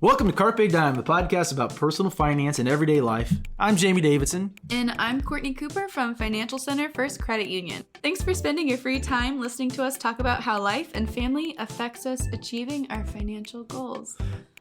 Welcome to Carpe Dime, the podcast about personal finance and everyday life. I'm Jamie Davidson. And I'm Courtney Cooper from Financial Center First Credit Union. Thanks for spending your free time listening to us talk about how life and family affects us achieving our financial goals.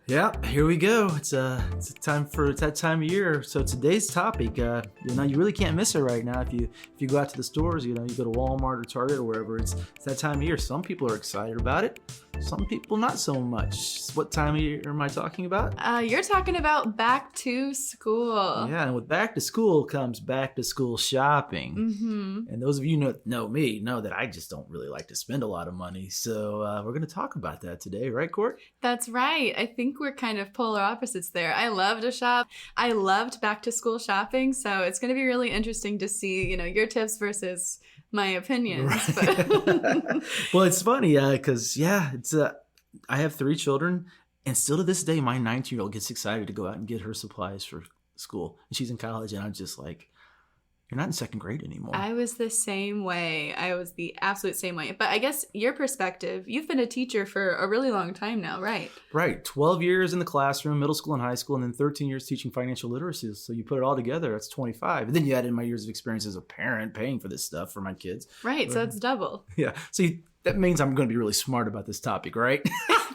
Yeah, here we go. It's that time of year. So today's topic, you really can't miss it right now. If you go out to the stores, you go to Walmart or Target or wherever, it's that time of year. Some people are excited about it. Some people not so much. What time of year am I talking about? You're talking about back to school. Yeah, and with back to school comes back to school shopping. Mm-hmm. And those of you know me know that I just don't really like to spend a lot of money. So we're going to talk about that today, right, Court? That's right. I think we're kind of polar opposites there. I love to shop. I loved back to school shopping. So it's going to be really interesting to see, your tips versus my opinions. Right. But Well, it's funny because, I have 3 children, and still to this day, my 19-year-old gets excited to go out and get her supplies for school. And she's in college, and I'm just like, you're not in second grade anymore. I was the same way. I was the absolute same way. But I guess your perspective, you've been a teacher for a really long time now, right? Right. 12 years in the classroom, middle school and high school, and then 13 years teaching financial literacy. So you put it all together, that's 25. And then you add in my years of experience as a parent paying for this stuff for my kids. Right. So it's double. Yeah. So that means I'm going to be really smart about this topic, right?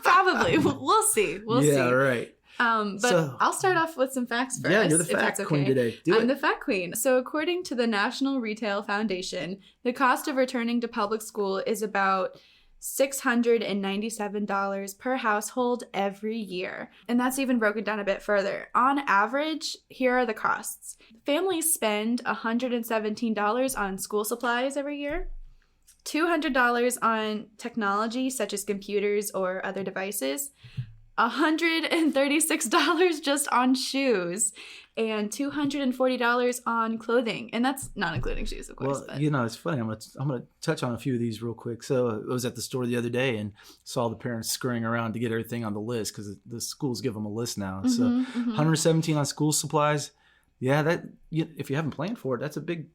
Probably. We'll see. We'll see. Yeah, right. I'll start off with some facts first. Yeah, you're the if fact that's queen okay. today. I'm the fact queen. So according to the National Retail Foundation, the cost of returning to public school is about $697 per household every year. And that's even broken down a bit further. On average, here are the costs. Families spend $117 on school supplies every year, $200 on technology such as computers or other devices, $136 just on shoes, and $240 on clothing. And that's not including shoes, of course. Well, it's funny. I'm gonna touch on a few of these real quick. So I was at the store the other day and saw the parents scurrying around to get everything on the list because the schools give them a list now. So 117 on school supplies. Yeah, if you haven't planned for it, that's a big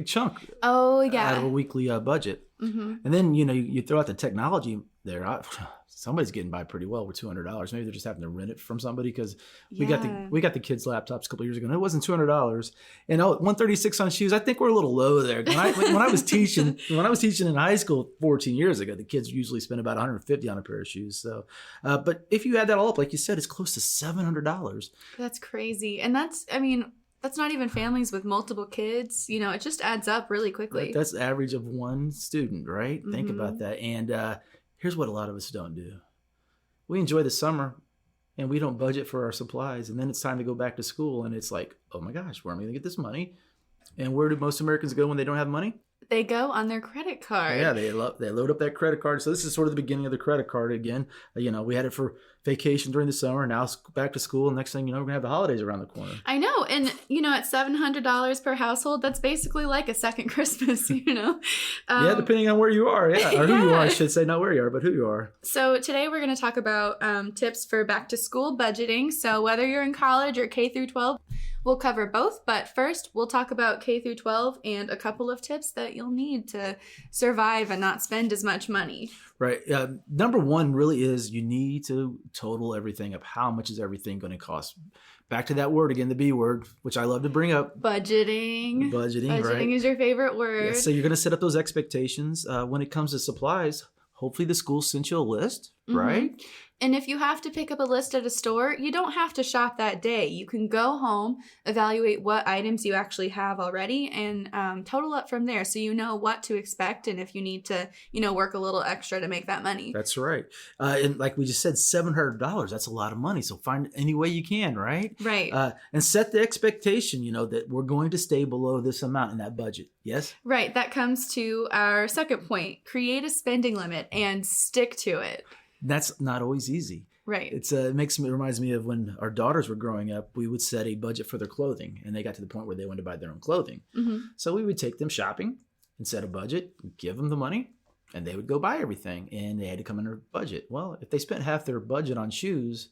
chunk. Oh, yeah. Out of a weekly budget. Mm-hmm. And then, you throw out the technology there. Somebody's getting by pretty well with $200. Maybe they're just having to rent it from somebody because we got the kids' laptops a couple years ago, and it wasn't $200. And $136 on shoes. I think we're a little low there. When I was teaching in high school 14 years ago, the kids usually spent about $150 on a pair of shoes. So, but if you add that all up, like you said, it's close to $700. That's crazy, and that's not even families with multiple kids. It just adds up really quickly. That's the average of one student, right? Mm-hmm. Think about that. And here's what a lot of us don't do. We enjoy the summer and we don't budget for our supplies. And then it's time to go back to school. And it's like, oh my gosh, where am I going to get this money? And where do most Americans go when they don't have money? They go on their credit card. Yeah, they load up that credit card. So this is sort of the beginning of the credit card again. We had it for vacation during the summer. Now it's back to school. Next thing you know, we're going to have the holidays around the corner. I know. And, at $700 per household, that's basically like a second Christmas, Yeah, depending on where you are. Yeah, or who you are, I should say. Not where you are, but who you are. So today we're going to talk about tips for back to school budgeting. So whether you're in college or K through 12, we'll cover both, but first we'll talk about K through 12 and a couple of tips that you'll need to survive and not spend as much money. Right. Number one really is you need to total everything up. How much is everything going to cost? Back to that word again, the B word, which I love to bring up. Budgeting. Budgeting, right? Budgeting is your favorite word. Yeah, so you're going to set up those expectations. When it comes to supplies, hopefully the school sent you a list, right? And if you have to pick up a list at a store, you don't have to shop that day. You can go home, evaluate what items you actually have already, and total up from there so you know what to expect and if you need to, work a little extra to make that money. That's right. And like we just said, $700, that's a lot of money. So find any way you can, right? Right. And set the expectation, that we're going to stay below this amount in that budget. Yes? Right. That comes to our second point. Create a spending limit and stick to it. That's not always easy. Right. It reminds me of when our daughters were growing up, we would set a budget for their clothing and they got to the point where they wanted to buy their own clothing. Mm-hmm. So we would take them shopping and set a budget, give them the money, and they would go buy everything and they had to come under budget. Well, if they spent half their budget on shoes,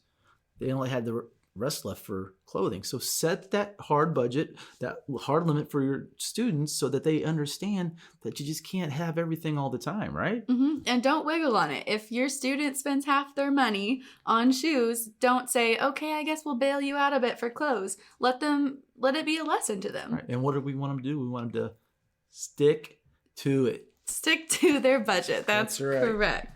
they only had the rest left for clothing. So set that hard budget, that hard limit for your students so that they understand that you just can't have everything all the time, right? Mm-hmm. And don't wiggle on it. If your student spends half their money on shoes, don't say, okay, I guess we'll bail you out a bit for clothes. Let it be a lesson to them. Right. And what do we want them to do? We want them to stick to it. Stick to their budget. That's right. Correct.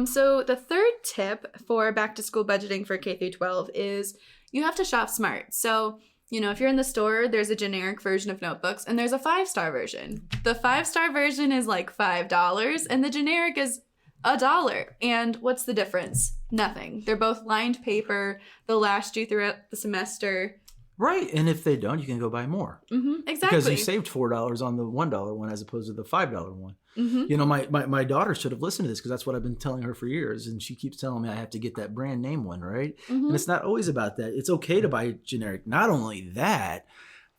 So the third tip for back to school budgeting for K through 12 is you have to shop smart. So, if you're in the store, there's a generic version of notebooks and there's a 5-star version. The 5-star version is like $5 and the generic is $1. And what's the difference? Nothing. They're both lined paper. They'll last you throughout the semester. Right. And if they don't, you can go buy more. Mm-hmm, exactly. Because you saved $4 on the $1 one as opposed to the $5 one. Mm-hmm. My daughter should have listened to this because that's what I've been telling her for years. And she keeps telling me I have to get that brand name one, right? Mm-hmm. And it's not always about that. It's okay to buy generic. Not only that,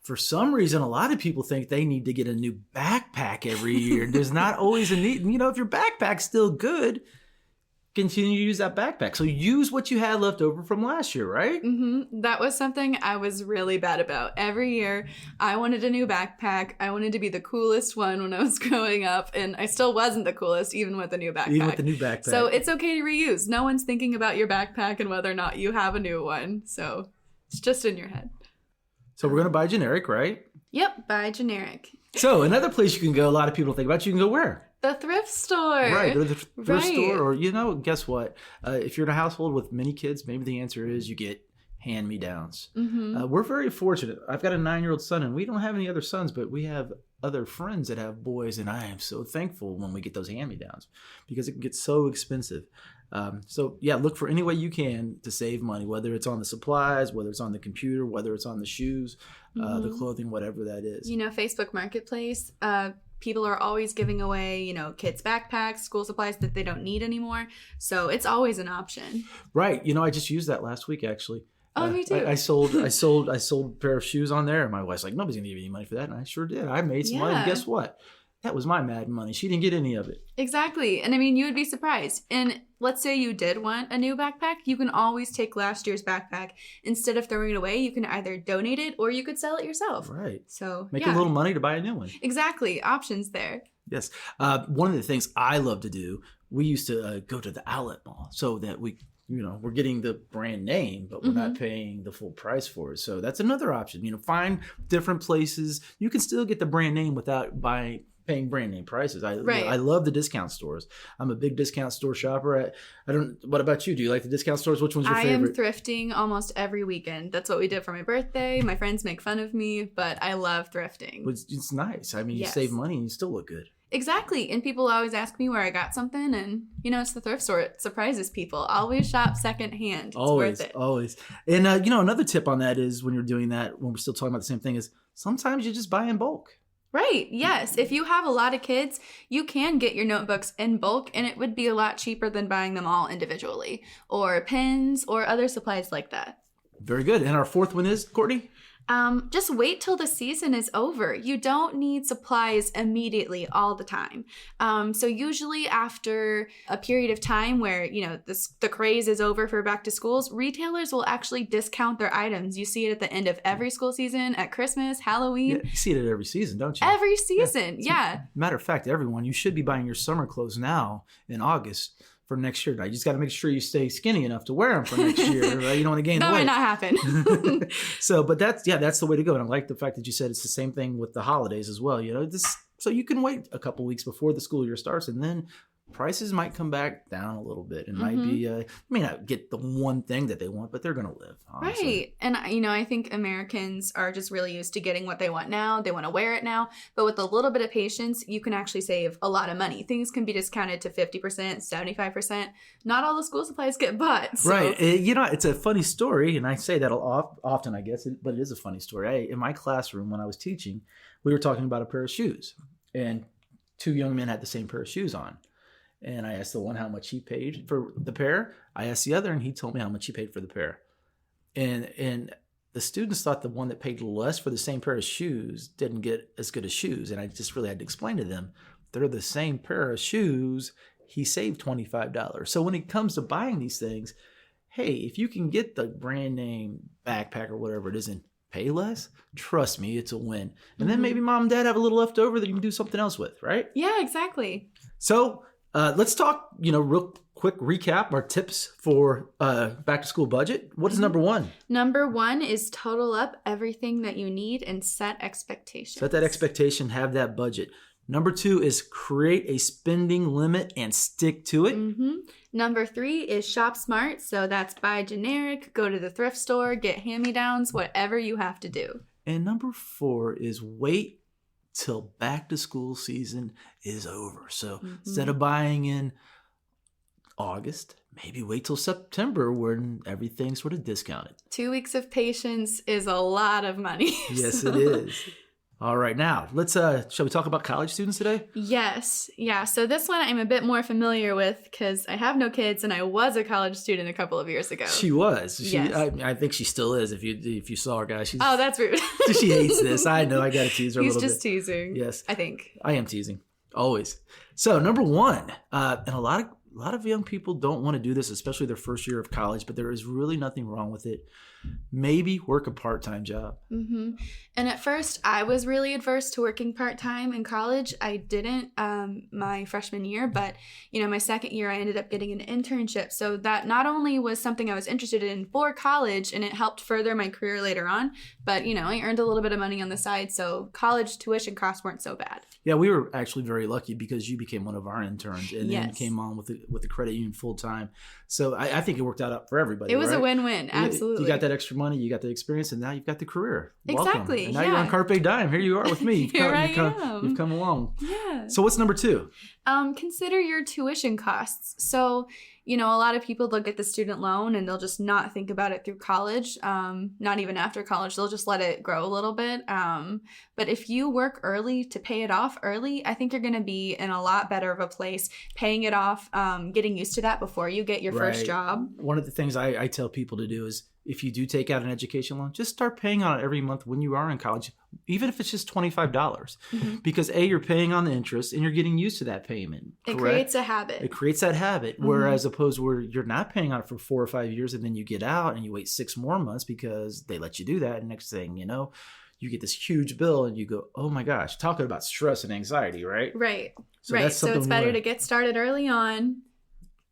for some reason, a lot of people think they need to get a new backpack every year. There's not always a need. If your backpack's still good, continue to use that backpack. So use what you had left over from last year, right? Mm-hmm. That was something I was really bad about. Every year, I wanted a new backpack. I wanted to be the coolest one when I was growing up, and I still wasn't the coolest, even with the new backpack. Even with the new backpack. So it's okay to reuse. No one's thinking about your backpack and whether or not you have a new one. So it's just in your head. So we're going to buy generic, right? Yep, buy generic. So another place you can go, a lot of people think about, you can go where? The thrift store. Right, go to the thrift Right. store. Or, guess what? If you're in a household with many kids, maybe the answer is you get hand-me-downs. Mm-hmm. We're very fortunate. I've got a 9-year-old son, and we don't have any other sons, but we have other friends that have boys, and I am so thankful when we get those hand-me-downs because it can get so expensive. Look for any way you can to save money, whether it's on the supplies, whether it's on the computer, whether it's on the shoes, the clothing, whatever that is. Facebook Marketplace, people are always giving away, kids' backpacks, school supplies that they don't need anymore. So it's always an option. Right. I just used that last week, actually. Oh, me too. I sold a pair of shoes on there, and my wife's like, nobody's gonna give you any money for that, and I sure did. I made some money. And guess what? That was my mad money. She didn't get any of it. Exactly. And you would be surprised. And let's say you did want a new backpack. You can always take last year's backpack. Instead of throwing it away, you can either donate it or you could sell it yourself. Right. So make a little money to buy a new one. Exactly. Options there. Yes. One of the things I love to do, we used to go to the outlet mall so that we, we're getting the brand name, but we're not paying the full price for it. So that's another option. Find different places. You can still get the brand name without paying brand name prices. I love the discount stores. I'm a big discount store shopper. What about you? Do you like the discount stores? Which one's your favorite? I am thrifting almost every weekend. That's what we did for my birthday. My friends make fun of me, but I love thrifting. It's nice. You save money and you still look good. Exactly. And people always ask me where I got something, and it's the thrift store. It surprises people. Always shop secondhand. It's worth it. Always. And another tip on that is when you're doing that, when we're still talking about the same thing, is sometimes you just buy in bulk. Right. Yes. If you have a lot of kids, you can get your notebooks in bulk, and it would be a lot cheaper than buying them all individually, or pens or other supplies like that. Very good. And our fourth one is, Courtney? Just wait till the season is over. You don't need supplies immediately all the time. So usually after a period of time where, the craze is over for back to schools, retailers will actually discount their items. You see it at the end of every school season, at Christmas, Halloween. Yeah, you see it at every season, don't you? Every season, yeah. Matter of fact, everyone, you should be buying your summer clothes now in August for next year. Now, you just got to make sure you stay skinny enough to wear them for next year. Right? You don't want to gain that weight. That might not happen. But that's the way to go. And I like the fact that you said it's the same thing with the holidays as well. So you can wait a couple weeks before the school year starts, and then prices might come back down a little bit. It might be, may not get the one thing that they want, but they're going to live. Honestly. Right. And, I think Americans are just really used to getting what they want now. They want to wear it now. But with a little bit of patience, you can actually save a lot of money. Things can be discounted to 50%, 75%. Not all the school supplies get bought. So. Right. It's a funny story, and I say that often, I guess, but it is a funny story. In my classroom, when I was teaching, we were talking about a pair of shoes, and 2 young men had the same pair of shoes on. And I asked the one how much he paid for the pair. I asked the other, and he told me how much he paid for the pair. And the students thought the one that paid less for the same pair of shoes didn't get as good as shoes. And I just really had to explain to them, they're the same pair of shoes. He saved $25. So when it comes to buying these things, hey, if you can get the brand name backpack or whatever it is and pay less, trust me, it's a win. And then maybe mom and dad have a little left over that you can do something else with, right? Yeah, exactly. So let's talk, real quick recap our tips for back to school budget. What is number one? Number one is total up everything that you need and set expectations. Set that expectation, have that budget. Number two is create a spending limit and stick to it. Number three is shop smart. So that's buy generic, go to the thrift store, get hand-me-downs, whatever you have to do. And number four is wait till back to school season is over. So instead of buying in August, maybe wait till September when everything's sort of discounted. 2 weeks of patience is a lot of money. Yes, it is. All right, now let's shall we talk about college students today? Yes. Yeah. So this one I'm a bit more familiar with because I have no kids and I was a college student a couple of years ago. She was. Yes. I think she still is. If you saw her, guys. Oh, that's rude. She hates this. I know. I got to tease her a little bit. He's just teasing. Yes. I think. I am teasing. Always. So number one, and a lot of young people don't want to do this, especially their first year of college, but there is really nothing wrong with it. Maybe work a part-time job. And at first, I was really adverse to working part-time in college. I didn't my freshman year, but my second year, I ended up getting an internship. So that not only was something I was interested in for college, and it helped further my career later on, but I earned a little bit of money on the side. So college tuition costs weren't so bad. Yeah, we were actually very lucky because you became one of our interns and then came on with the credit union full time. So I think it worked out for everybody. It was right? a win-win, absolutely. You got that extra money, you got the experience, and now you've got the career. Exactly. Welcome. And now you're on Carpe Dime. Here you are with me. You've come along. Yeah. So what's number two? Consider your tuition costs. So, a lot of people, they'll get the student loan and they'll just not think about it through college. Not even after college, they'll just let it grow a little bit. But if you work early to pay it off early, I think you're going to be in a lot better of a place paying it off, getting used to that before you get your first job. One of the things I tell people to do is if you do take out an education loan, just start paying on it every month when you are in college, even if it's just $25. Because you're paying on the interest and you're getting used to that payment. It creates a habit. It creates that habit. Whereas opposed where you're not paying on it for 4 or 5 years and then you get out and you wait 6 more months because they let you do that. And next thing you know, you get this huge bill and you go, oh my gosh, talking about stress and anxiety, right? Right. So right. So it's better to get started early on.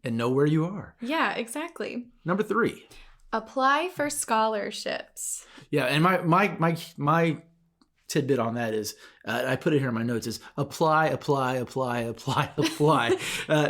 And know where you are. Yeah, exactly. Number three. Apply for scholarships. Yeah, and my tidbit on that is, I put it here in my notes, is apply,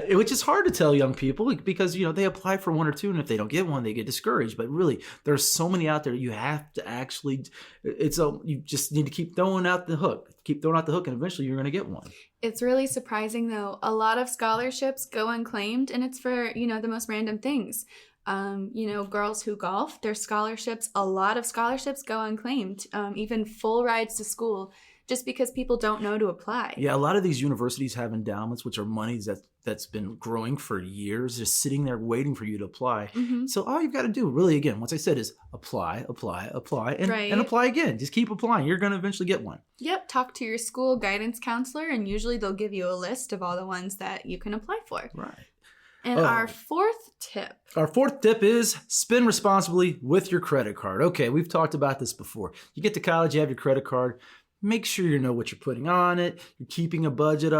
which is hard to tell young people because, they apply for one or two, and if they don't get one, they get discouraged. But really, there's so many out there. You have to actually, you just need to keep throwing out the hook. And eventually you're going to get one. It's really surprising, though. A lot of scholarships go unclaimed, and it's for, the most random things. Girls who golf, their scholarships, a lot of scholarships go unclaimed, even full rides to school, just because people don't know to apply. Yeah, a lot of these universities have endowments, which are money that's been growing for years, just sitting there waiting for you to apply. So all you've got to do, really, again, once I said, is apply, and apply again. Just keep applying. You're going to eventually get one. Yep. Talk to your school guidance counselor, and usually they'll give you a list of all the ones that you can apply for. Right. And our fourth tip. Our fourth tip is spend responsibly with your credit card. Okay, we've talked about this before. You get to college, you have your credit card. Make sure you know what you're putting on it. You're keeping in budget.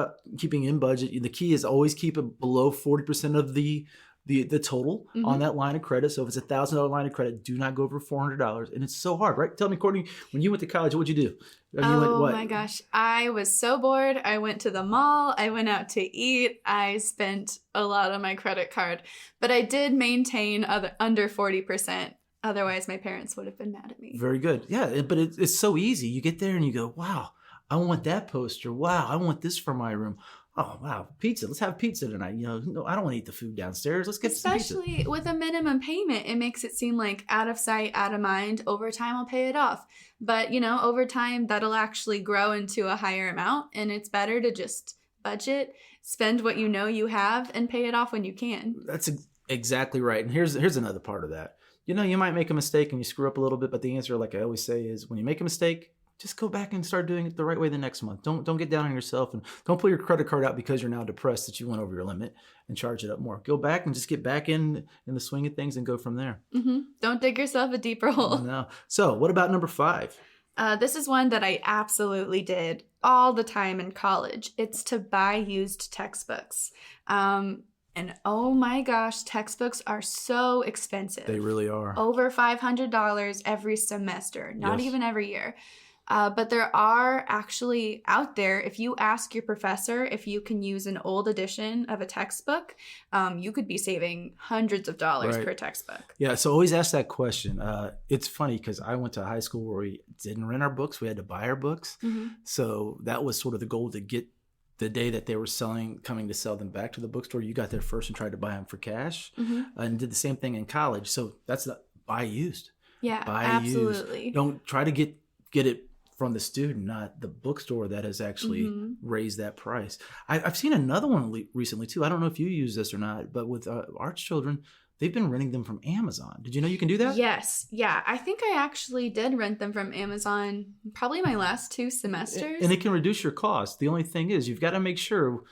The key is always keep it below 40% of the total on that line of credit. So if it's $1,000 line of credit, do not go over $400. And it's so hard, right? Tell me, Courtney, when you went to college, what'd you do? My gosh. I was so bored. I went to the mall. I went out to eat. I spent a lot on my credit card. But I did maintain under 40%. Otherwise, my parents would have been mad at me. Very good. Yeah, but it's so easy. You get there and you go, wow, I want that poster. Wow, I want this for my room. Oh, wow, pizza. Let's have pizza tonight. No, I don't want to eat the food downstairs. Let's get some pizza. Especially with a minimum payment, it makes it seem like out of sight, out of mind. Over time, I'll pay it off. But, over time, that'll actually grow into a higher amount. And it's better to just budget, spend what you have, and pay it off when you can. That's exactly right. And here's another part of that. You might make a mistake and you screw up a little bit. But the answer, like I always say, is when you make a mistake, just go back and start doing it the right way the next month. Don't get down on yourself, and don't pull your credit card out because you're now depressed that you went over your limit and charge it up more. Go back and just get back in the swing of things and go from there. Don't dig yourself a deeper hole. No. So what about number 5? This is one that I absolutely did all the time in college. It's to buy used textbooks. And oh my gosh, textbooks are so expensive. They really are. Over $500 every semester, not even every year. But there are actually out there, if you ask your professor if you can use an old edition of a textbook, you could be saving hundreds of dollars per textbook. Yeah, so always ask that question. It's funny because I went to high school where we didn't rent our books. We had to buy our books. So that was sort of the goal, to get the day that they were coming to sell them back to the bookstore. You got there first and tried to buy them for cash, and did the same thing in college. So that's buy used. Yeah, buy absolutely. Used. Don't try to get it from the student, not the bookstore that has actually raised that price. I've seen another one recently too. I don't know if you use this or not, but with our children, they've been renting them from Amazon. Did you know you can do that? Yes. Yeah. I think I actually did rent them from Amazon probably my last 2 semesters. And it can reduce your cost. The only thing is you've got to make sure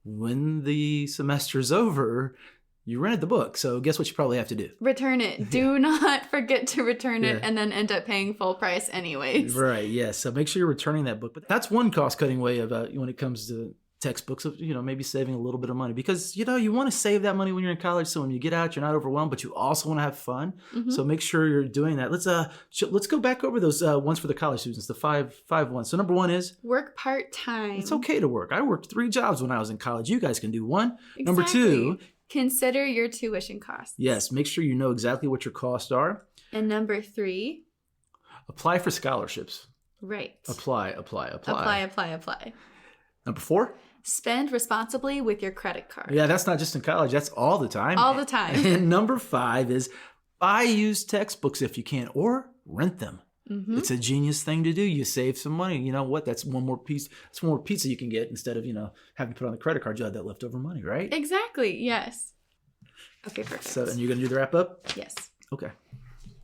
when the semester's over, you rented the book. So guess what you probably have to do? Return it. Do not forget to return it and then end up paying full price anyways. Right. Yeah. So make sure you're returning that book. But that's one cost-cutting way about when it comes to textbooks, of maybe saving a little bit of money, because you want to save that money when you're in college, so when you get out you're not overwhelmed, but you also want to have fun. So make sure you're doing that. Let's go back over those ones for the college students, the five ones. So number 1 is work part-time. It's okay to work. I worked 3 jobs when I was in college. You guys can do 1. Exactly. Number 2, consider your tuition costs. Yes, make sure you know exactly what your costs are. And number 3, apply for scholarships. Right. Apply. Number 4, spend responsibly with your credit card. Yeah, that's not just in college. That's all the time. All the time. And number 5 is buy used textbooks if you can, or rent them. It's a genius thing to do. You save some money. You know what? That's one more piece. That's one more pizza you can get instead of, having to put on the credit card. You have that leftover money, right? Exactly. Yes. Okay, perfect. So, and you're going to do the wrap up? Yes. Okay.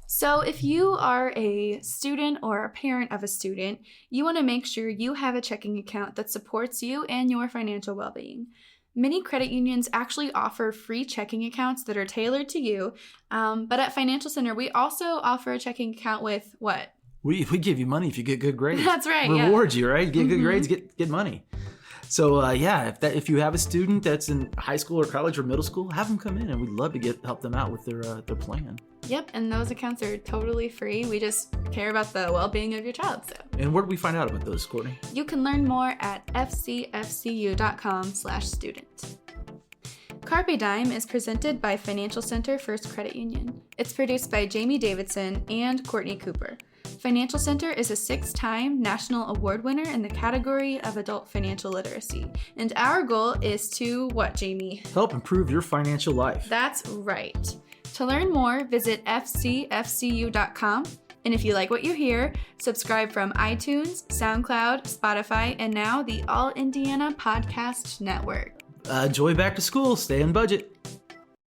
So if you are a student or a parent of a student, you want to make sure you have a checking account that supports you and your financial well-being. Many credit unions actually offer free checking accounts that are tailored to you. But at Financial Center, we also offer a checking account with what? We give you money if you get good grades. That's right. Rewards you, right? Get good grades, get money. So if you have a student that's in high school or college or middle school, have them come in, and we'd love to help them out with their plan. Yep, and those accounts are totally free. We just care about the well-being of your child. So. And where do we find out about those, Courtney? You can learn more at fcfcu.com/student. Carpe Dime is presented by Financial Center First Credit Union. It's produced by Jamie Davidson and Courtney Cooper. Financial Center is a 6-time national award winner in the category of adult financial literacy. And our goal is to what, Jamie? Help improve your financial life. That's right. To learn more, visit fcfcu.com. And if you like what you hear, subscribe from iTunes, SoundCloud, Spotify, and now the All Indiana Podcast Network. Enjoy back to school. Stay on budget.